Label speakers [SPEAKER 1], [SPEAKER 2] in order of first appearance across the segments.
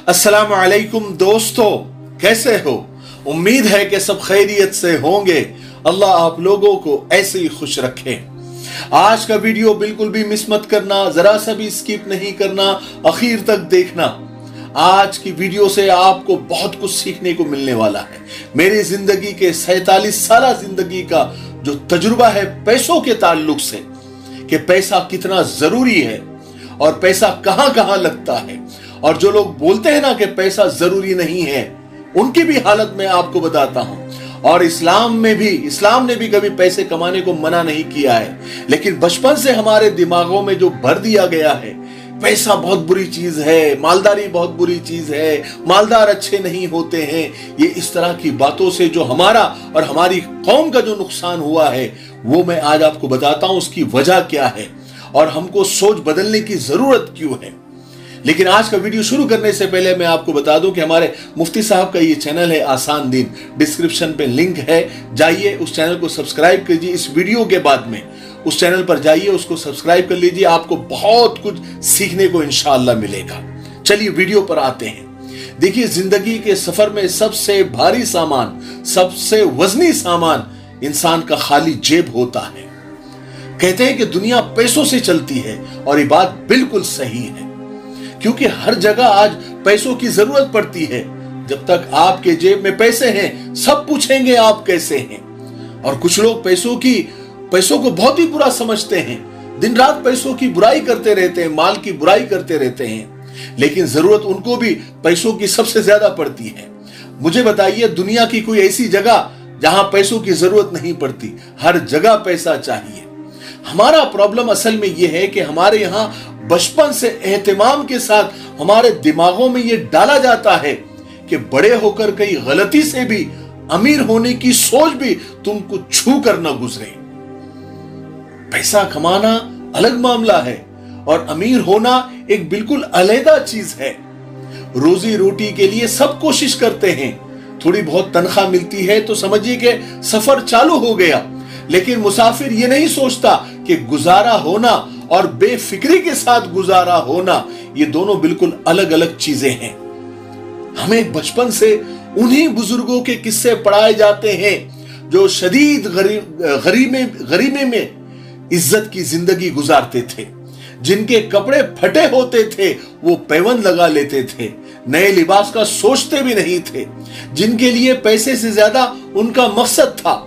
[SPEAKER 1] अस्सलामु अलैकुम दोस्तों, कैसे हो? उम्मीद है कि सब खैरियत से होंगे। अल्लाह आप लोगों को ऐसे ही खुश रखे। आज का वीडियो बिल्कुल भी मिस मत करना, जरा सा भी स्किप नहीं करना, आखिर तक देखना। आज की वीडियो से आपको बहुत कुछ सीखने को मिलने वाला है। मेरी जिंदगी के 47 साल जिंदगी का जो तजुर्बा है पैसों के ताल्लुक से, कि पैसा कितना जरूरी है और पैसा कहां कहां लगता है, और जो लोग बोलते हैं ना कि पैसा जरूरी नहीं है, उनकी भी हालत मैं आपको बताता हूं। और इस्लाम ने भी कभी पैसे कमाने को मना नहीं किया है, लेकिन बचपन से हमारे दिमागों में जो भर दिया गया है पैसा बहुत बुरी चीज है, मालदारी बहुत बुरी चीज है, मालदार अच्छे नहीं होते हैं, ये इस तरह की बातों से जो हमारा और हमारी कौम का जो नुकसान हुआ है वो मैं आज आपको बताता हूं, उसकी वजह क्या है और हमको सोच बदलने की जरूरत क्यों है। लेकिन आज का वीडियो शुरू करने से पहले मैं आपको बता दूं कि हमारे मुफ्ती साहब का ये चैनल है आसान दीन, डिस्क्रिप्शन पे लिंक है, जाइए उस चैनल को सब्सक्राइब कीजिए। इस वीडियो के बाद में उस चैनल पर जाइए, उसको सब्सक्राइब कर लीजिए, आपको बहुत कुछ सीखने को इंशाअल्लाह मिलेगा। चलिए वीडियो पर आते हैं। देखिए, जिंदगी के सफर में सबसे भारी सामान, सबसे वजनी सामान इंसान का खाली जेब होता है। कहते हैं कि दुनिया पैसों से चलती है, और ये बात बिल्कुल सही है, क्योंकि हर जगह आज पैसों की जरूरत पड़ती है। जब तक आपके जेब में पैसे हैं, सब पूछेंगे आप कैसे हैं। और कुछ लोग पैसों को बहुत ही बुरा समझते हैं, दिन रात पैसों की बुराई करते रहते हैं, माल की बुराई करते रहते हैं, लेकिन जरूरत उनको भी पैसों की सबसे ज्यादा पड़ती है। मुझे बताइए, दुनिया की कोई ऐसी जगह जहां पैसों की जरूरत नहीं पड़ती? हर जगह पैसा चाहिए। हमारा प्रॉब्लम असल में यह है कि हमारे यहां बचपन से एहतिमाम के साथ हमारे दिमागों में यह डाला जाता है कि बड़े होकर कई गलती से भी अमीर होने की सोच भी तुमको छू कर न गुजरे। पैसा कमाना अलग मामला है और अमीर होना एक बिल्कुल अलग चीज है। रोजी रोटी के लिए सब कोशिश करते हैं, थोड़ी बहुत तनख्वाह मिलती है तो समझिए कि सफर चालू हो गया। लेकिन मुसाफिर ये नहीं सोचता कि गुजारा होना और बेफिक्री के साथ गुजारा होना, ये दोनों बिल्कुल अलग अलग चीजें हैं। हमें बचपन से उन्हीं बुजुर्गों के किस्से पढ़ाए जाते हैं जो शदीद गरीबी में इज्जत की जिंदगी गुजारते थे, जिनके कपड़े फटे होते थे वो पैबंद लगा लेते थे, नए लिबास का सोचते भी नहीं थे, जिनके लिए पैसे से ज्यादा उनका मकसद था।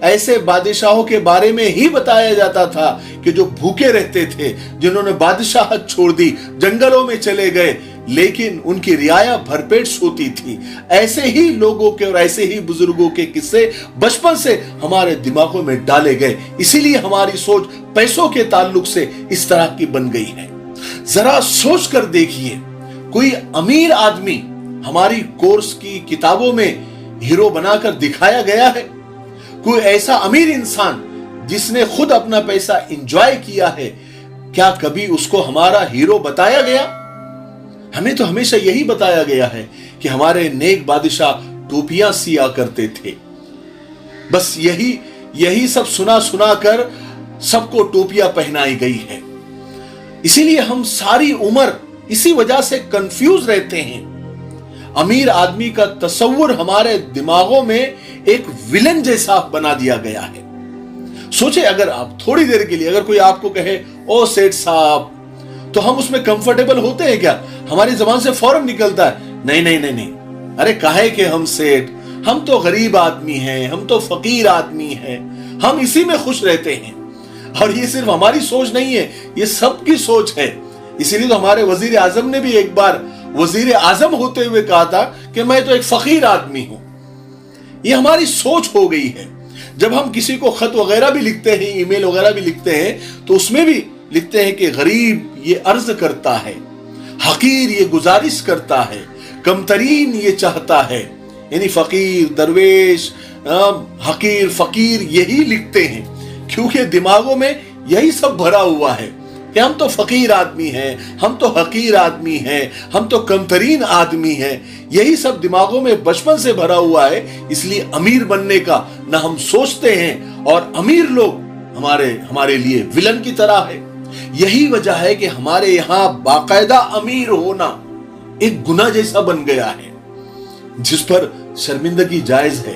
[SPEAKER 1] ऐसे बादशाहों के बारे में ही बताया जाता था कि जो भूखे रहते थे, जिन्होंने बादशाहत छोड़ दी, जंगलों में चले गए, लेकिन उनकी रियाया भरपेट सोती थी। ऐसे ही लोगों के और ऐसे ही बुजुर्गों के किस्से बचपन से हमारे दिमागों में डाले गए, इसीलिए हमारी सोच पैसों के ताल्लुक से इस तरह की बन गई है। जरा सोच कर देखिए, कोई अमीर आदमी हमारी कोर्स की किताबों में हीरो बनाकर दिखाया गया है? कोई ऐसा अमीर इंसान जिसने खुद अपना पैसा एंजॉय किया है, क्या कभी उसको हमारा हीरो बताया गया? हमें तो हमेशा यही बताया गया है कि हमारे नेक बादशाह टोपियां सिया करते थे। बस यही सब सुना सुना कर सबको टोपियां पहनाई गई है। इसीलिए हम सारी उम्र इसी वजह से कंफ्यूज रहते हैं। अमीर आदमी का तस्वुर हमारे दिमागों में एक विलन जैसा बना दिया गया है। सोचे, अगर आप थोड़ी देर के लिए अगर कोई आपको कहे ओ सेठ साहब, तो हम उसमें कंफर्टेबल होते हैं क्या? हमारी जबान से फौरन निकलता है नहीं नहीं नहीं नहीं, अरे काहे कि हम सेठ, हम तो गरीब आदमी हैं, हम तो फकीर आदमी हैं, हम इसी में खुश रहते हैं। और ये सिर्फ हमारी सोच नहीं है, ये सबकी सोच है। इसीलिए तो हमारे वजीर आजम ने भी एक बार वजीर आजम होते हुए कहा था कि मैं तो एक फकीर आदमी हूं। ये हमारी सोच हो गई है। जब हम किसी को खत वगैरह भी लिखते हैं, ईमेल वगैरह भी लिखते हैं, तो उसमें भी लिखते हैं कि गरीब ये अर्ज करता है, हकीर ये गुजारिश करता है, कमतरीन ये चाहता है। यानी फकीर, दरवेश, हकीर, फकीर यही लिखते हैं, क्योंकि दिमागों में यही सब भरा हुआ है कि हम तो फकीर आदमी हैं, हम तो हकीर आदमी हैं, हम तो कमतरीन आदमी हैं। यही सब दिमागों में बचपन से भरा हुआ है, इसलिए अमीर बनने का ना हम सोचते हैं, और अमीर लोग हमारे लिए विलन की तरह है। यही वजह है कि हमारे यहां बाकायदा अमीर होना एक गुनाह जैसा बन गया है जिस पर शर्मिंदगी जायज है।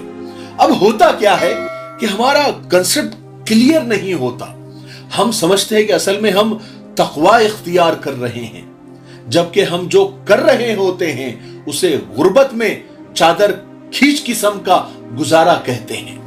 [SPEAKER 1] अब होता क्या है कि हमारा कंसेप्ट क्लियर नहीं होता। हम समझते हैं कि असल में हम तकवा इख्तियार कर रहे हैं, जबकि हम जो कर रहे होते हैं उसे गुर्बत में चादर खींच किस्म का गुजारा कहते हैं।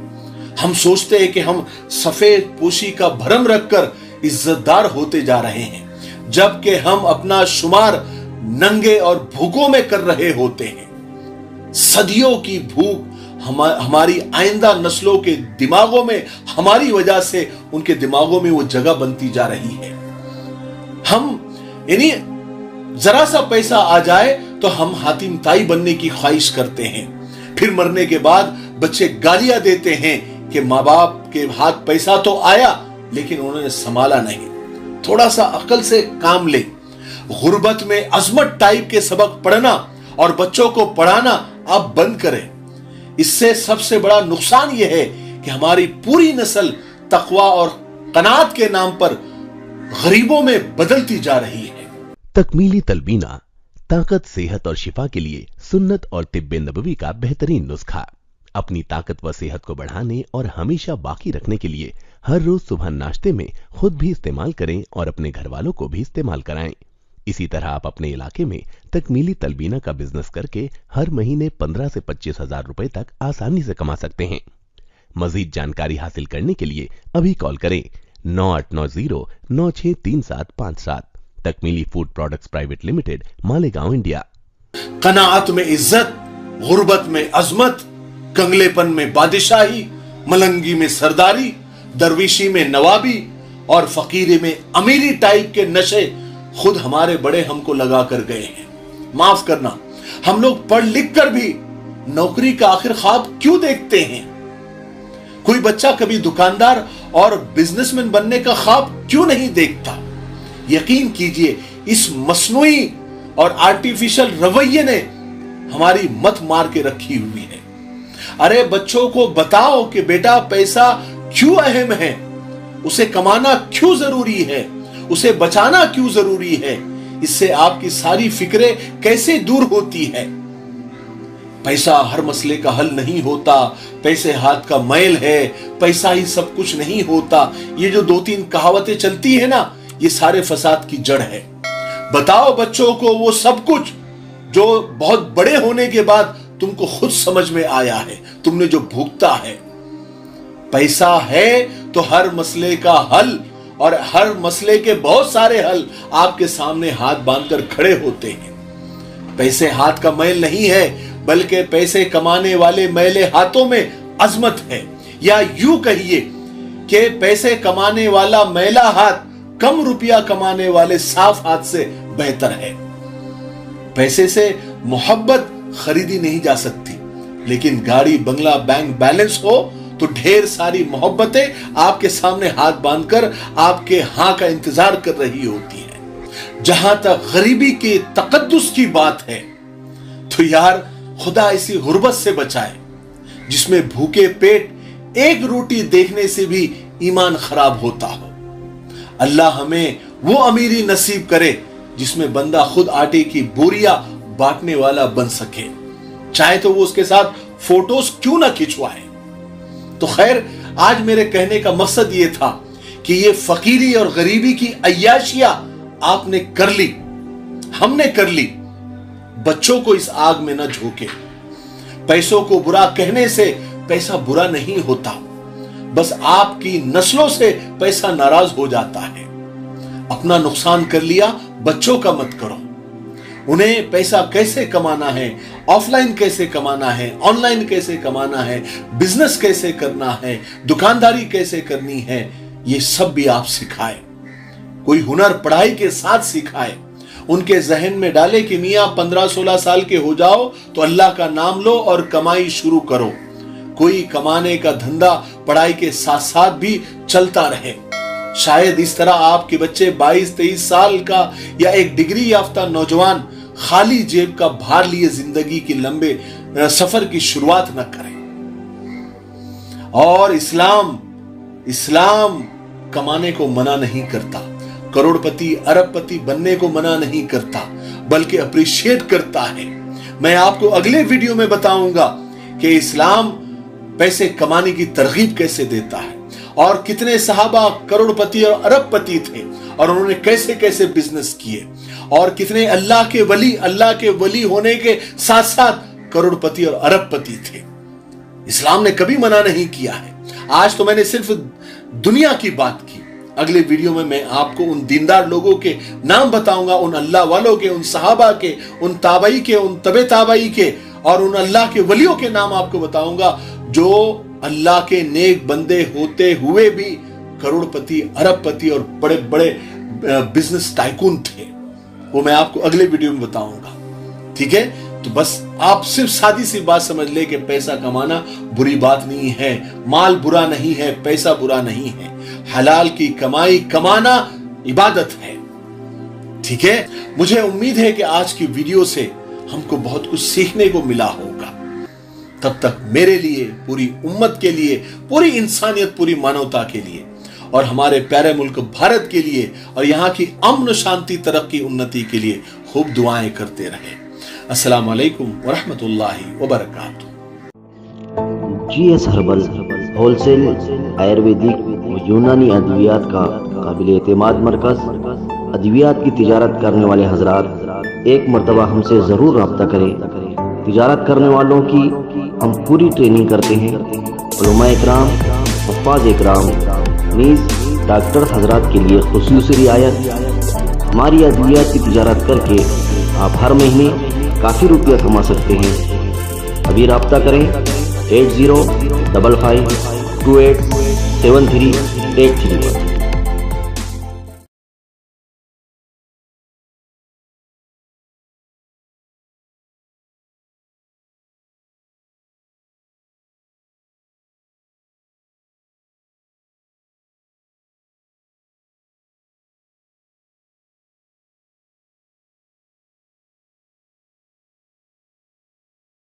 [SPEAKER 1] हम सोचते हैं कि हम सफेद पोशी का भरम रखकर इज्जतदार होते जा रहे हैं, जबकि हम अपना शुमार नंगे और भूखों में कर रहे होते हैं। सदियों की भूख हमारी आइंदा नस्लों के दिमागों में हमारी वजह से उनके दिमागों में वो जगह बनती जा रही है। हम यानी जरा सा पैसा आ जाए तो हम हातिम ताई बनने की ख्वाहिश करते हैं, फिर मरने के बाद बच्चे गालियां देते हैं कि माँ बाप के हाथ पैसा तो आया लेकिन उन्होंने संभाला नहीं। थोड़ा सा अकल से काम ले। गुर्बत में अजमत टाइप के सबक पढ़ना और बच्चों को पढ़ाना आप बंद करें। इससे सबसे बड़ा नुकसान यह है कि हमारी पूरी नस्ल तकवा और कनात के नाम पर गरीबों में बदलती जा रही है।
[SPEAKER 2] तकमीली तलबीना ताकत, सेहत और शिफा के लिए सुन्नत और तिब्बे नबवी का बेहतरीन नुस्खा। अपनी ताकत व सेहत को बढ़ाने और हमेशा बाकी रखने के लिए हर रोज सुबह नाश्ते में खुद भी इस्तेमाल करें और अपने घर वालों को भी इस्तेमाल कराएं। इसी तरह आप अपने इलाके में तकमीली तलबीना का बिजनेस करके हर महीने 15 से 25 हजार रुपए तक आसानी से कमा सकते हैं। मजीद जानकारी हासिल करने के लिए अभी कॉल करें 9890963757। तकमीली food products private limited, Malegaon, India.
[SPEAKER 1] कनाअत में इज्जत, गुर्बत में अजमत, कंगलेपन में बादशाही, मलंगी में सरदारी, दरविशी में नवाबी और फकीरी में अमीरी टाइप के नशे खुद हमारे बड़े हमको लगा कर गए हैं। माफ करना, हम लोग पढ़ लिख कर भी नौकरी का आखिर ख्वाब क्यों देखते हैं? कोई बच्चा कभी दुकानदार और बिजनेसमैन बनने का ख्वाब क्यों नहीं देखता? यकीन कीजिए, इस मसनूई और आर्टिफिशियल रवैये ने हमारी मत मार के रखी हुई है। अरे बच्चों को बताओ कि बेटा पैसा क्यों अहम है, उसे कमाना क्यों जरूरी है, उसे बचाना क्यों जरूरी है। इससे आपकी सारी फिक्रें कैसे दूर होती है। पैसा हर मसले का हल नहीं होता, पैसे हाथ का मैल है, पैसा ही सब कुछ नहीं होता। ये जो 2-3 कहावतें चलती है ना, ये सारे फसाद की जड़ है। बताओ बच्चों को वो सब कुछ जो बहुत बड़े होने के बाद तुमको खुद समझ में आया है, तुमने जो भुगता है। पैसा है तो हर मसले का हल और हर मसले के बहुत सारे हल आपके सामने हाथ बांधकर खड़े होते हैं। पैसे हाथ का मैल नहीं है, बल्कि पैसे कमाने वाले मैले हाथों में अजमत है। या यूं कहिए कि पैसे कमाने वाला मैला हाथ कम रुपया कमाने वाले साफ हाथ से बेहतर है। पैसे से मोहब्बत खरीदी नहीं जा सकती, लेकिन गाड़ी, बंगला, बैंक बैलेंस हो तो ढेर सारी मोहब्बतें आपके सामने हाथ बांधकर आपके हां का इंतजार कर रही होती है। जहां तक गरीबी के तकद्दुस की बात है तो यार खुदा इसी गुर्बत से बचाए जिसमें भूखे पेट एक रोटी देखने से भी ईमान खराब होता हो। अल्लाह हमें वो अमीरी नसीब करे जिसमें बंदा खुद आटे की बोरियां बांटने वाला बन सके, चाहे तो वो उसके साथ फोटोज क्यों ना खिंचवाए। तो खैर, आज मेरे कहने का मकसद ये था कि ये फकीरी और गरीबी की अय्याशियां आपने कर ली, हमने कर ली। बच्चों को इस आग में न झोंके। पैसों को बुरा कहने से पैसा बुरा नहीं होता, बस आपकी नस्लों से पैसा नाराज हो जाता है। अपना नुकसान कर लिया, बच्चों का मत करो। उन्हें पैसा कैसे कमाना है, ऑफलाइन कैसे कमाना है, ऑनलाइन कैसे कमाना है, बिजनेस कैसे करना है, दुकानदारी कैसे करनी है, ये सब भी आप सिखाए। कोई हुनर पढ़ाई के साथ सिखाए। उनके जहन में डाले कि मियां 15-16 साल के हो जाओ तो अल्लाह का नाम लो और कमाई शुरू करो। कोई कमाने का धंधा पढ़ाई के साथ साथ भी चलता रहे। शायद इस तरह आपके बच्चे 22-23 साल का या एक डिग्री याफ्ता नौजवान खाली जेब का भार लिए जिंदगी के लंबे सफर की शुरुआत न करें। और इस्लाम कमाने को मना नहीं करता, करोड़पति अरबपति बनने को मना नहीं करता, बल्कि अप्रिशिएट करता है। मैं आपको अगले वीडियो में बताऊंगा कि इस्लाम पैसे कमाने की तरगीब कैसे देता है और कितने सहाबा करोड़पति और अरबपति थे और उन्होंने कैसे कैसे बिजनेस किए और कितने अल्लाह के वली होने के साथ साथ करोड़पति और अरबपति थे। इस्लाम ने कभी मना नहीं किया है। आज तो मैंने सिर्फ दुनिया की बात की, अगले वीडियो में मैं आपको उन दीनदार लोगों के नाम बताऊंगा, उन अल्लाह वालों के, उन सहाबा के, उन ताबई के, उन तबे ताबई के और उन अल्लाह के वलियों के नाम आपको बताऊंगा जो अल्लाह के नेक बंदे होते हुए भी करोड़पति, अरबपति और बड़े बड़े बिजनेस टाइकून थे। वो मैं आपको अगले वीडियो में बताऊंगा। ठीक है, तो बस आप सिर्फ सादी सी बात समझ ले कि पैसा कमाना बुरी बात नहीं है, माल बुरा नहीं है, पैसा बुरा नहीं है। हलाल की कमाई कमाना इबादत है। ठीक है, मुझे उम्मीद है कि आज की वीडियो से हमको बहुत कुछ सीखने को मिला होगा। तब तक मेरे लिए, पूरी उम्मत के लिए, पूरी इंसानियत, पूरी मानवता के लिए और हमारे प्यारे मुल्क भारत के लिए और यहाँ की अमन शांति, तरक्की, उन्नति के लिए खूब दुआएं करते रहे। अस्सलाम वालेकुम व रहमतुल्लाहि व बरकातुहू।
[SPEAKER 3] GS हर्बल होलसेल आयुर्वेदिक व यूनानी अद्वियात का काबिल एतमाद मरकज। अद्वियात की तिजारत करने वाले हजरात एक मरतबा हमसे ज़रूर रब्ता करें। तिजारत करने वालों की हम पूरी ट्रेनिंग करते हैं। उलमा इकराम, हुफ्फाज़ इकराम, नीज़ डॉक्टर हजरात के लिए खुसूसी रियायत। हमारी अद्वियात की तिजारत करके आप हर महीने काफ़ी रुपया कमा सकते हैं। अभी रब्ता करें 8055287383 पर।